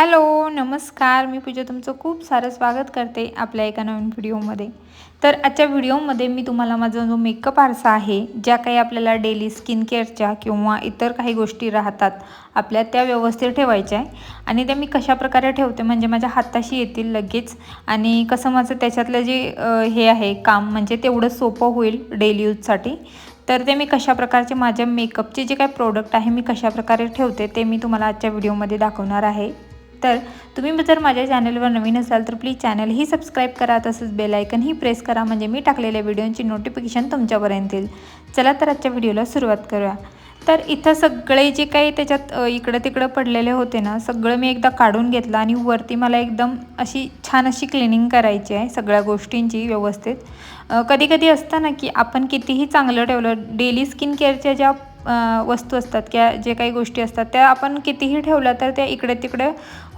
Hello, नमस्कार. मी पूजा तुमचं खूप सारं स्वागत करते आपल्या एका नवीन व्हिडिओमध्ये. तर आजच्या व्हिडिओमध्ये मी तुम्हाला माझा जो मेकअप आरसा आहे, ज्या काही आपल्याला डेली स्किन केअरच्या किंवा इतर काही गोष्टी राहतात आपल्या, त्या व्यवस्थित ठेवायच्या आहे. आणि त्या मी कशाप्रकारे ठेवते म्हणजे माझ्या हाताशी येतील लगेच, आणि कसं माझं त्याच्यातलं जे हे आहे काम म्हणजे तेवढं सोपं होईल डेली यूजसाठी. तर ते मी कशा प्रकारचे माझ्या मेकअपचे जे काही प्रोडक्ट आहे मी कशाप्रकारे ठेवते ते मी तुम्हाला आजच्या व्हिडिओमध्ये दाखवणार आहे. तर तुम्ही जर माझ्या चॅनलवर नवीन असाल तर प्लीज चॅनलही सबस्क्राईब करा, तसंच बेल आयकनही प्रेस करा म्हणजे मी टाकलेल्या व्हिडिओंची नोटिफिकेशन तुमच्यापर्यंत येईल. चला तर आजच्या व्हिडिओला सुरुवात करूया. तर इथं सगळे जे काही त्याच्यात इकडं तिकडं पडलेले होते ना, सगळं मी एकदा काढून घेतलं आणि वरती मला एकदम अशी छान अशी क्लिनिंग करायची आहे सगळ्या गोष्टींची व्यवस्थित. कधी कधी असतं ना की आपण कितीही चांगलं ठेवलं, डेली स्किन केअरच्या ज्या वस्तू असतात किंवा जे काही गोष्टी असतात त्या आपण कितीही ठेवल्या तर त्या इकडे तिकडे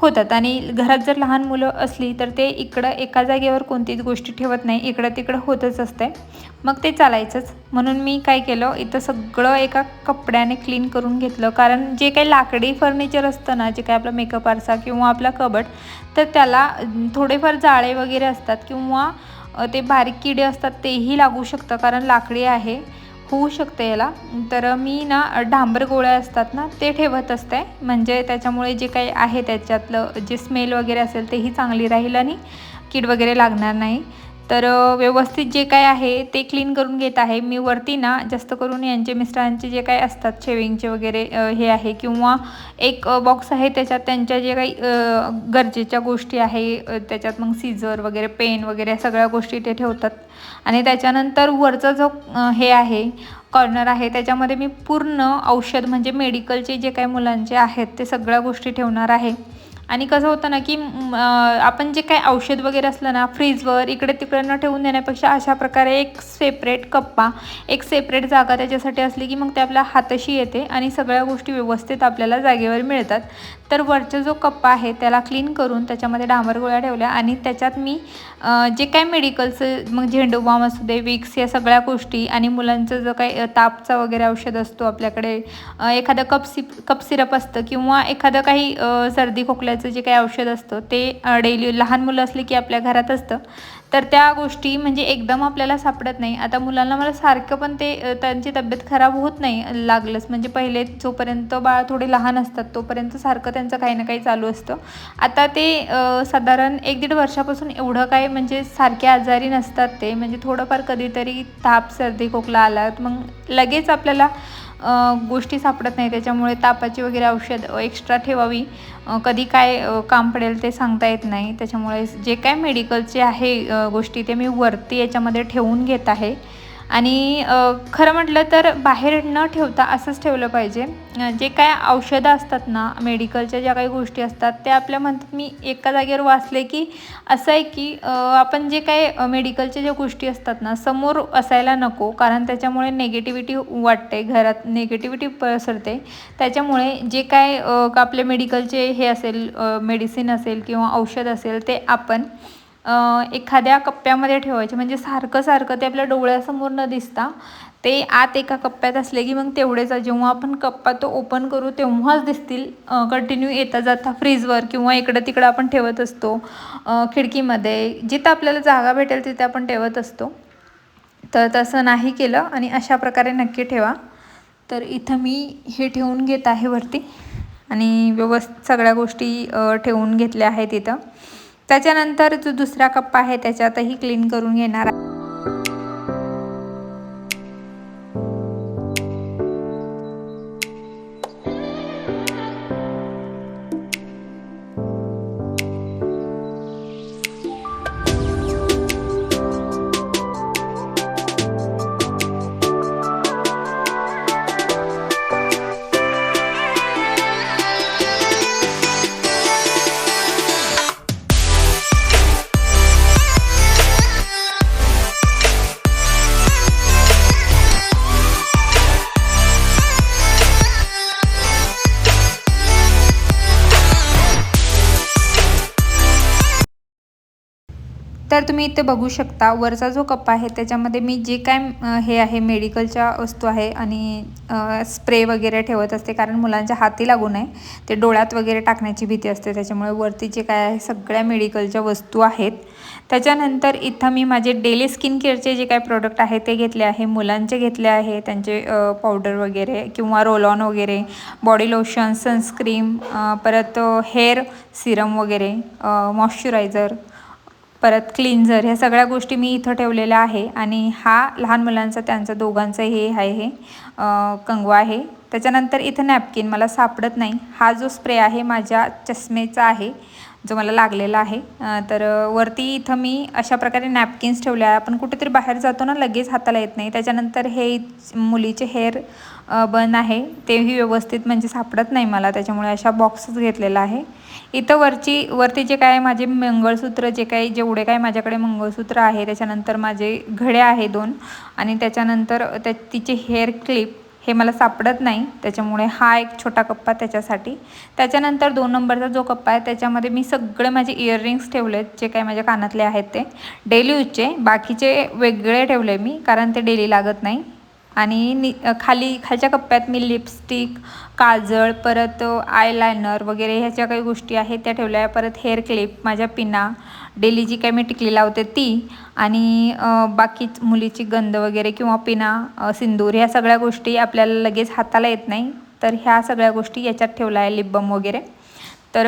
होतात. आणि घरात जर लहान मुलं असली तर ते इकडं एका जागेवर कोणतीच गोष्टी ठेवत नाही, इकडं तिकडं होतच असते, मग ते चालायचंच. म्हणून मी काय केलं, इथं सगळं एका कपड्याने क्लीन करून घेतलं. कारण जे काही लाकडी फर्निचर असतं ना, जे काही आपला मेकअप आरसा किंवा आपला कबड, तर त्याला थोडेफार जाळे वगैरे असतात किंवा ते बारीक किडे असतात तेही लागू शकतं, कारण लाकडी आहे, होऊ शकते याला. तर मी ना डांबर गोळ्या असतात ना ते ठेवत असते, म्हणजे त्याच्यामुळे जे काही आहे त्याच्यातलं जे स्मेल वगैरे असेल तेही चांगली राहील आणि कीड वगैरे लागणार नाही. तर व्यवस्थित जे काय आहे ते क्लीन करून घेत आहे मी. वरती ना जास्त करून यांचे मिस्टरांचे जे काही असतात शेविंगचे वगैरे हे आहे, किंवा एक बॉक्स आहे त्याच्यात त्यांच्या जे काही गरजेच्या गोष्टी आहे त्याच्यात, मग सीझर वगैरे पेन वगैरे सगळ्या गोष्टी ते ठेवतात. आणि त्याच्यानंतर वरचा जो हे आहे कॉर्नर आहे त्याच्यामध्ये मी पूर्ण औषध म्हणजे मेडिकलचे जे काही मुलांचे आहेत ते सगळ्या गोष्टी ठेवणार आहे. आणि कसं होतं ना की आपण जे काही औषध वगैरे असलं ना फ्रीजवर इकडे तिकडे न ठेवून देण्यापेक्षा अशा प्रकारे एक सेपरेट कप्पा, एक सेपरेट जागा त्याच्यासाठी असली की मग ते आपल्या हाताशी येते आणि सगळ्या गोष्टी व्यवस्थित आपल्याला जागेवर मिळतात. तर वरचा जो कप्पा आहे त्याला क्लीन करून त्याच्यामध्ये डांबर गोळ्या ठेवल्या आणि त्याच्यात मी जे काय मेडिकलचं मग झेंडू बाम असू दे, विक्स, या सगळ्या गोष्टी, आणि मुलांचं जो काही तापचा वगैरे औषध असतो आपल्याकडे, एखादं कप सिरप असतं किंवा एखादं काही सर्दी खोकल्याचं जे काही औषध असतं ते डेली लहान मुलं असले की आपल्या घरात असतं. तर त्या गोष्टी म्हणजे एकदम आपल्याला सापडत नाही. आता मुलांना मला सारखं पण ते त्यांची तब्येत खराब होत नाही लागलंच, म्हणजे पहिले जोपर्यंत बाळ थोडे लहान असतात तोपर्यंत सारखं त्यांचं काही ना काही चालू असतं. आता ते साधारण 1-1.5 वर्षापासून एवढं काय म्हणजे सारखे आजारी नसतात ते, म्हणजे थोडंफार कधीतरी ताप सर्दी खोकला आला मग लगेच आपल्याला गोष्टी सापडत नाही. त्याच्यामुळे तापाची वगैरे औषध एक्स्ट्रा ठेवावी, कधी काय काम पडेल ते सांगता येत नाही. त्याच्यामुळे जे काय मेडिकलचे आहे गोष्टी ते मी वरती याच्यामध्ये ठेवून घेत आहे. आणि खरं म्हटलं तर बाहेर न ठेवता असंच ठेवलं पाहिजे. जे काय औषधं असतात ना मेडिकलच्या ज्या काही गोष्टी असतात त्या आपल्या म्हणतात, मी एका जागेवर वाचले की असं आहे की आपण जे काय मेडिकलच्या ज्या गोष्टी असतात ना समोर असायला नको, कारण त्याच्यामुळे नेगेटिव्हिटी वाटते, घरात नेगेटिव्हिटी पसरते. त्याच्यामुळे जे काय आपले मेडिकलचे हे असेल, मेडिसिन असेल किंवा औषध असेल ते आपण एखाद्या कप्प्यामध्ये ठेवायचे, म्हणजे सारखं सारखं ते आपल्या डोळ्यासमोर न दिसता ते आत एका कप्प्यात असले की मग तेवढेच, जेव्हा आपण कप्पा तो ओपन करू तेव्हाच दिसतील. कंटिन्यू येता जाता फ्रीजवर किंवा इकडं तिकडं आपण ठेवत असतो, खिडकीमध्ये जिथं आपल्याला जागा भेटेल तिथे आपण ठेवत असतो. तर तसं नाही केलं आणि अशा प्रकारे नक्की ठेवा. तर इथं मी हे ठेवून घेत आहे वरती आणि व्यवस्थित सगळ्या गोष्टी ठेवून घेतल्या आहेत इथं. त्याच्यानंतर जो दुसरा कप्पा आहे त्याच्यातही क्लीन करून घेणार आहे. तर तुम्ही इथे बघू शकता वरचा जो कप्पा आहे त्याच्यामध्ये मी जे काय हे आहे मेडिकलच्या वस्तू आहे आणि स्प्रे वगैरे ठेवत असते, कारण मुलांच्या हाती लागू नये, ते डोळ्यात वगैरे टाकण्याची भीती असते, त्याच्यामुळे वरती जे काय आहे सगळ्या मेडिकलच्या वस्तू आहेत. त्याच्यानंतर इथं मी माझे डेली स्किन केअरचे जे काही प्रोडक्ट आहे ते घेतले आहे, मुलांचे घेतले आहे, त्यांचे पावडर वगैरे किंवा रोल ऑन वगैरे, बॉडी लोशन, सनस्क्रीम, परत हेअर सिरम वगैरे, मॉइश्चरायझर, परत क्लिन्झर, ह्या सगळ्या गोष्टी मी इथं ठेवलेल्या आहे. आणि हा लहान मुलांचा त्यांचं दोघांचं हे आहे कंगवा आहे. त्याच्यानंतर इथं नॅपकिन मला सापडत नाही. हा जो स्प्रे आहे माझ्या चष्मेचा आहे जो मला लागलेला आहे. तर वरती इथं मी अशा प्रकारे नॅपकिन्स ठेवले आहे. आपण कुठेतरी बाहेर जातो ना लगेच हाताला येत नाही. त्याच्यानंतर हे मुलीचे हेअर बन आहे तेही व्यवस्थित म्हणजे सापडत नाही मला, त्याच्यामुळे अशा बॉक्सच घेतलेला आहे. इथं वरती जे काय माझे मंगळसूत्र जे काही जेवढे काय माझ्याकडे मंगळसूत्र आहे, त्याच्यानंतर माझे घडे आहे 2 आणि त्याच्यानंतर तिचे हेअर क्लिप हे मला सापडत नाही, त्याच्यामुळे हा एक छोटा कप्पा त्याच्यासाठी. त्याच्यानंतर 2 नंबरचा जो कप्पा आहे त्याच्यामध्ये मी सगळे माझे इयररिंग्स ठेवलेत, जे काही माझ्या कानातले आहेत ते डेली यूजचे, बाकीचे वेगळे ठेवले मी कारण ते डेली लागत नाही. आणि खालच्या कप्प्यात मी लिपस्टिक, काजळ, परत आयलायनर वगैरे ह्याच्या काही गोष्टी आहेत त्या ठेवल्या आहे. परत हेअर क्लिप, माझ्या पिना, डेली जी काही मी टिकली लावते ती, आणि बाकी मुलीची गंध वगैरे किंवा पिना, सिंदूर, ह्या सगळ्या गोष्टी आपल्याला लगेच हाताला येत नाही, तर ह्या सगळ्या गोष्टी याच्यात ठेवल्या आहे, लिप बाम वगैरे. तर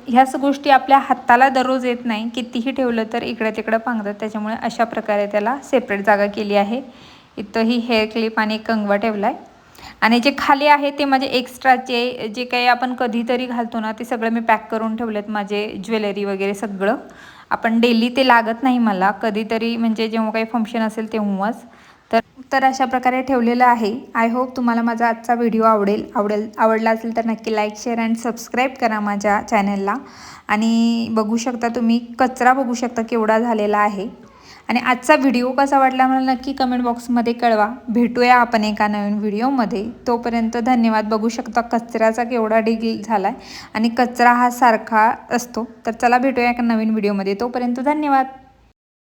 ह्याच गोष्टी आपल्या हाताला दररोज येत नाही, कितीही ठेवलं तर इकडे तिकडे पांगतात, त्याच्यामुळे अशा प्रकारे त्याला सेपरेट जागा केली आहे. इथंही हेअर क्लिप आणि कंगवा ठेवला आहे. आणि जे खाली आहे ते माझे एक्स्ट्राचे जे काही आपण कधीतरी घालतो ना ते सगळं मी पॅक करून ठेवलेत, माझे ज्वेलरी वगैरे सगळं. आपण डेली ते लागत नाही मला, कधीतरी म्हणजे जेव्हा काही फंक्शन असेल तेव्हाच. तर अशा प्रकारे ठेवलेलं आहे. आय होप तुम्हाला माझा आजचा व्हिडिओ आवडला असेल तर नक्की लाईक, शेअर अँड सबस्क्राईब करा माझ्या चॅनलला. आणि बघू शकता तुम्ही कचरा बघू शकता केवढा झालेला आहे. आणि आजचा व्हिडिओ कसा वाटला मला नक्की कमेंट बॉक्समध्ये कळवा. भेटूया आपण एका नवीन व्हिडिओमध्ये. तोपर्यंत धन्यवाद. बघू शकता कचऱ्याचा केवढा ढीग झाला आहे आणि कचरा हा सारखा असतो. तर चला भेटूया एका नवीन व्हिडिओमध्ये. तोपर्यंत धन्यवाद.